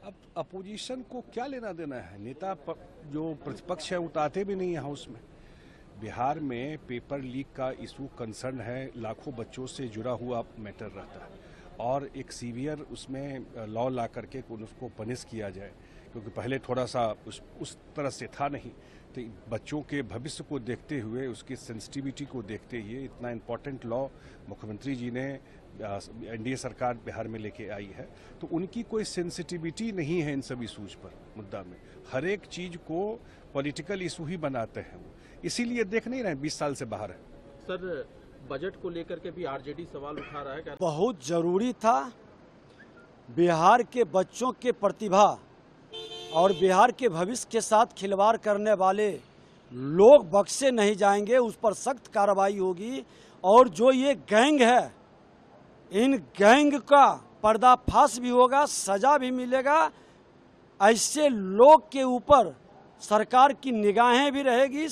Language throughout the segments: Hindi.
अब अपोजिशन को क्या लेना देना है? नेता जो प्रतिपक्ष है वो तो आते भी नहीं है हाउस में। बिहार में पेपर लीक का इशू कंसर्न है, लाखों बच्चों से जुड़ा हुआ मैटर रहता है और एक सीवियर उसमें लॉ ला करके उसको पनिश किया जाए, क्योंकि पहले थोड़ा सा उस तरह से था नहीं। तो बच्चों के भविष्य को देखते हुए, उसकी सेंसिटिविटी को देखते हुए इतना इम्पोर्टेंट लॉ मुख्यमंत्री जी ने एनडीए सरकार बिहार में लेके आई है, तो उनकी कोई सेंसिटिविटी नहीं है इन सब इशूज पर। मुद्दा में हर एक चीज को पॉलिटिकल इशू ही बनाते हैं वो, इसीलिए देख नहीं रहे 20 साल से बाहर है। सर, बजट को लेकर के भी आरजेडी सवाल उठा रहा है क्या? बहुत जरूरी था। बिहार के बच्चों के प्रतिभा और बिहार के भविष्य के साथ खिलवाड़ करने वाले लोग बख्शे नहीं जाएंगे, उस पर सख्त कार्रवाई होगी। और जो ये गैंग है, इन गैंग का पर्दाफाश भी होगा, सजा भी मिलेगा। ऐसे लोग के ऊपर सरकार की निगाहें भी रहेगी।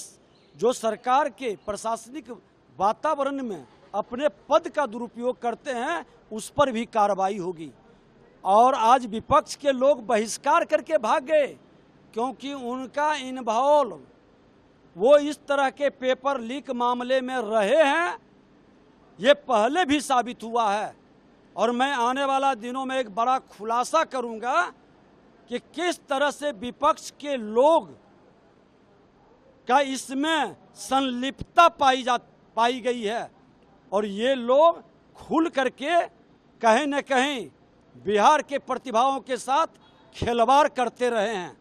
जो सरकार के प्रशासनिक वातावरण में अपने पद का दुरुपयोग करते हैं, उस पर भी कार्रवाई होगी। और आज विपक्ष के लोग बहिष्कार करके भाग गए, क्योंकि उनका इन्वॉल्व वो इस तरह के पेपर लीक मामले में रहे हैं, ये पहले भी साबित हुआ है। और मैं आने वाला दिनों में एक बड़ा खुलासा करूंगा कि किस तरह से विपक्ष के लोग का इसमें संलिप्तता पाई गई है। और ये लोग खुल करके कहीं न कहीं बिहार के प्रतिभाओं के साथ खिलवाड़ करते रहे हैं।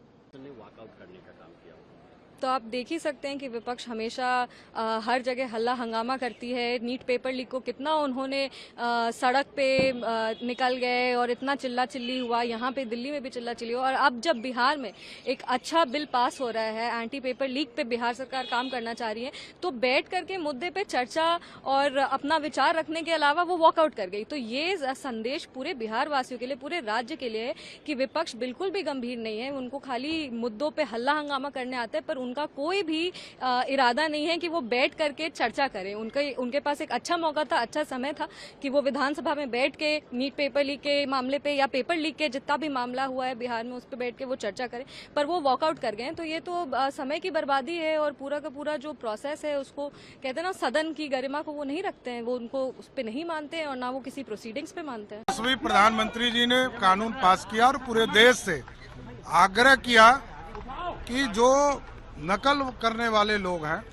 तो आप देख ही सकते हैं कि विपक्ष हमेशा हर जगह हल्ला हंगामा करती है। नीट पेपर लीक को कितना उन्होंने सड़क पे निकल गए और इतना चिल्ला चिल्ली हुआ, यहाँ पे दिल्ली में भी चिल्ला चिल्ली हुआ। और अब जब बिहार में एक अच्छा बिल पास हो रहा है, एंटी पेपर लीक पे बिहार सरकार काम करना चाह रही है, तो बैठ करके मुद्दे पे चर्चा और अपना विचार रखने के अलावा वो वॉकआउट कर गई। तो ये संदेश पूरे बिहार वासियों के लिए, पूरे राज्य के लिए है कि विपक्ष बिल्कुल भी गंभीर नहीं है। उनको खाली मुद्दों पे हल्ला हंगामा करने आते हैं, पर उनका कोई भी इरादा नहीं है कि वो बैठ करके चर्चा करें। उनके पास एक अच्छा मौका था, अच्छा समय था कि वो विधानसभा में बैठ के नीट पेपर लीक के मामले पे या पेपर लीक के जितना भी मामला हुआ है बिहार में, उस पर बैठ के वो चर्चा करें, पर वो वॉकआउट कर गए। तो ये तो समय की बर्बादी है और पूरा का पूरा जो प्रोसेस है उसको कहते हैं ना, सदन की गरिमा को वो नहीं रखते हैं, वो उनको उस पर नहीं मानते हैं और ना वो किसी प्रोसीडिंग्स पे मानते हैं। प्रधानमंत्री जी ने कानून पास किया और पूरे देश से आग्रह किया कि जो नकल करने वाले लोग हैं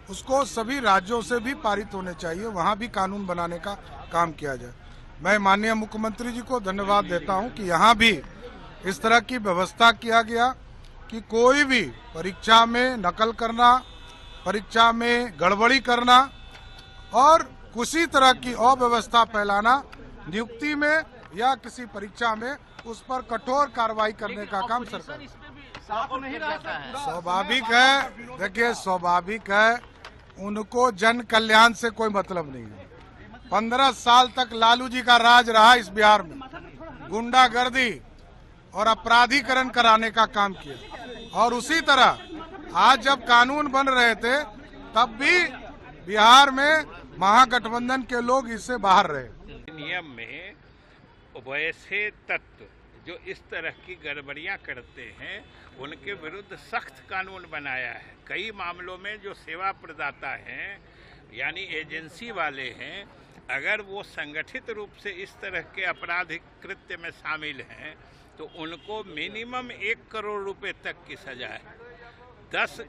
उसको सभी राज्यों से भी पारित होने चाहिए, वहां भी कानून बनाने का काम किया जाए। मैं माननीय मुख्यमंत्री जी को धन्यवाद देता हूं कि यहाँ भी इस तरह की व्यवस्था किया गया कि कोई भी परीक्षा में नकल करना, परीक्षा में गड़बड़ी करना और किसी तरह की अव्यवस्था फैलाना, नियुक्ति में या किसी परीक्षा में, उस पर कठोर कार्रवाई करने का काम सरकार। स्वाभाविक है, देखिए स्वाभाविक है, उनको जन कल्याण से कोई मतलब नहीं है। 15 साल तक लालू जी का राज रहा इस बिहार में, गुंडागर्दी और अपराधीकरण कराने का काम किया। और उसी तरह आज जब कानून बन रहे थे तब भी बिहार में महागठबंधन के लोग इससे बाहर रहे। नियम में वैसे तत्व जो इस तरह की गड़बड़ियां करते हैं उनके विरुद्ध सख्त कानून बनाया है। कई मामलों में जो सेवा प्रदाता हैं यानी एजेंसी वाले हैं, अगर वो संगठित रूप से इस तरह के आपराधिक कृत्य में शामिल हैं तो उनको मिनिमम 1 करोड़ रुपए तक की सजा है, 10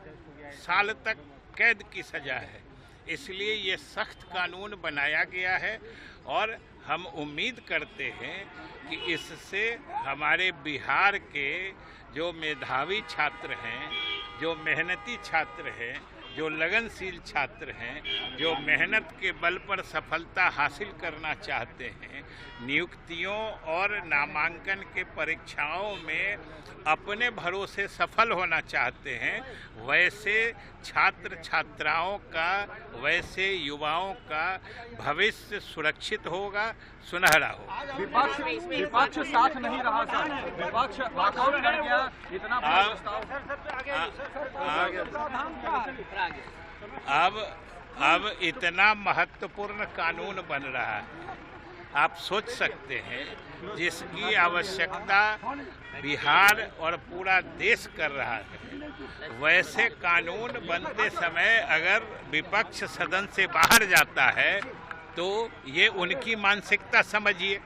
साल तक कैद की सजा है। इसलिए ये सख्त कानून बनाया गया है और हम उम्मीद करते हैं कि इससे हमारे बिहार के जो मेधावी छात्र हैं, जो मेहनती छात्र हैं, जो लगनशील छात्र हैं, जो मेहनत के बल पर सफलता हासिल करना चाहते हैं, नियुक्तियों और नामांकन के परीक्षाओं में अपने भरोसे सफल होना चाहते हैं, वैसे छात्र छात्राओं का, वैसे युवाओं का भविष्य सुरक्षित होगा, सुनहरा होगा। विपक्ष साथ नहीं रहा सर, विपक्ष वॉकआउट कर गया। इतना अब इतना महत्वपूर्ण कानून बन रहा है आप सोच सकते हैं जिसकी आवश्यकता बिहार और पूरा देश कर रहा है, वैसे कानून बनते समय अगर विपक्ष सदन से बाहर जाता है तो ये उनकी मानसिकता समझिए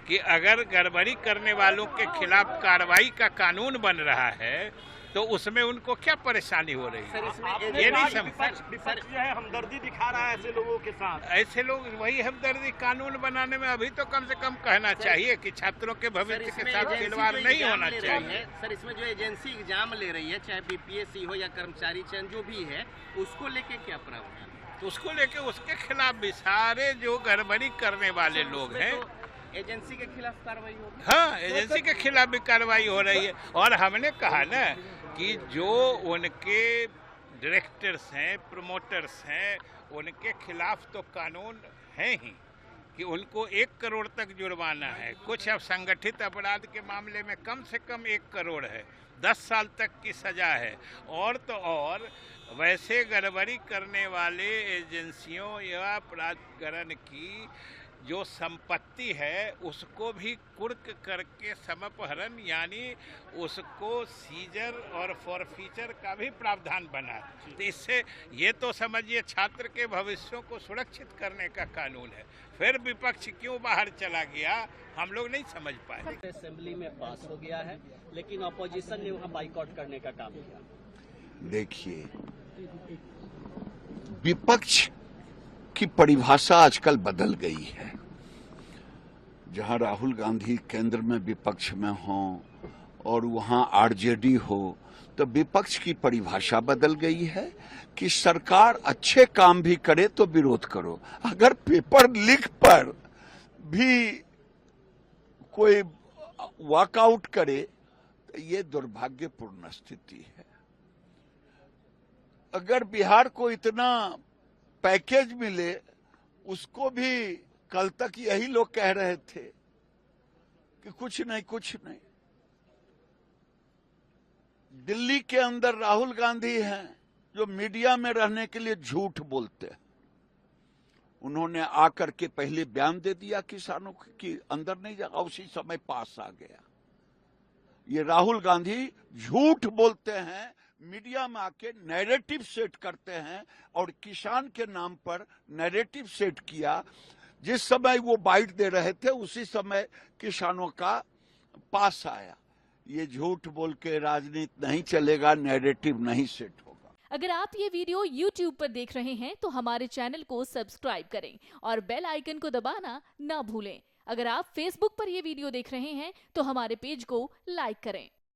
कि अगर गड़बड़ी करने वालों के खिलाफ कार्रवाई का कानून बन रहा है तो उसमें उनको क्या परेशानी हो रही है, ये नहीं समझ। विपक्ष जो है हमदर्दी दिखा रहा है ऐसे लोगों के साथ। ऐसे लोग वही हमदर्दी कानून बनाने में अभी तो कम से कम कहना चाहिए कि छात्रों के भविष्य के साथ खिलवाड़ नहीं होना चाहिए। सर, इसमें जो एजेंसी एग्जाम ले रही है, चाहे बीपीएससी हो या कर्मचारी चयन जो भी है, उसको लेके क्या प्रावधान है? तो उसको लेके उसके खिलाफ भी सारे जो गड़बड़ी करने वाले लोग हैं, एजेंसी के खिलाफ कार्रवाई होगी। हाँ, एजेंसी के खिलाफ भी कार्रवाई हो रही है। और हमने कहा ना कि जो उनके डायरेक्टर्स हैं, प्रमोटर्स हैं, उनके खिलाफ तो कानून है ही कि उनको 1 करोड़ तक जुर्माना है। कुछ अब संगठित अपराध के मामले में कम से कम 1 करोड़ है, 10 साल तक की सजा है। और तो और वैसे गड़बड़ी करने वाले एजेंसियों या प्राधिकरण की जो संपत्ति है उसको भी कुर्क करके समपहरण यानी उसको सीजर और फॉरफीचर का भी प्रावधान बना है। तो इससे ये तो समझिए छात्र के भविष्यों को सुरक्षित करने का कानून है। फिर विपक्ष क्यों बाहर चला गया हम लोग नहीं समझ पाए। असेंबली में पास हो गया है लेकिन अपोजिशन ने वहाँ बाइकआउट करने का काम किया। देखिए, विपक्ष की परिभाषा आजकल बदल गई है। जहां राहुल गांधी केंद्र में विपक्ष में हो और वहां आरजेडी हो, तो विपक्ष की परिभाषा बदल गई है कि सरकार अच्छे काम भी करे तो विरोध करो। अगर पेपर लीक पर भी कोई वॉकआउट करे तो ये दुर्भाग्यपूर्ण स्थिति है। अगर बिहार को इतना पैकेज मिले, उसको भी कल तक यही लोग कह रहे थे कि कुछ नहीं। दिल्ली के अंदर राहुल गांधी हैं जो मीडिया में रहने के लिए झूठ बोलते हैं। उन्होंने आकर के पहले बयान दे दिया किसानों की अंदर नहीं जाएगा, उसी समय पास आ गया। ये राहुल गांधी झूठ बोलते हैं, मीडिया में आके नैरेटिव सेट करते हैं और किसान के नाम पर नैरेटिव सेट किया। जिस समय वो बाइट दे रहे थे उसी समय किसानों का पास आया। ये झूठ बोल के राजनीति नहीं चलेगा, नैरेटिव नहीं सेट होगा। अगर आप ये वीडियो YouTube पर देख रहे हैं तो हमारे चैनल को सब्सक्राइब करें और बेल आइकन को दबाना ना भूलें। अगर आप Facebook पर ये वीडियो देख रहे हैं तो हमारे पेज को लाइक करें।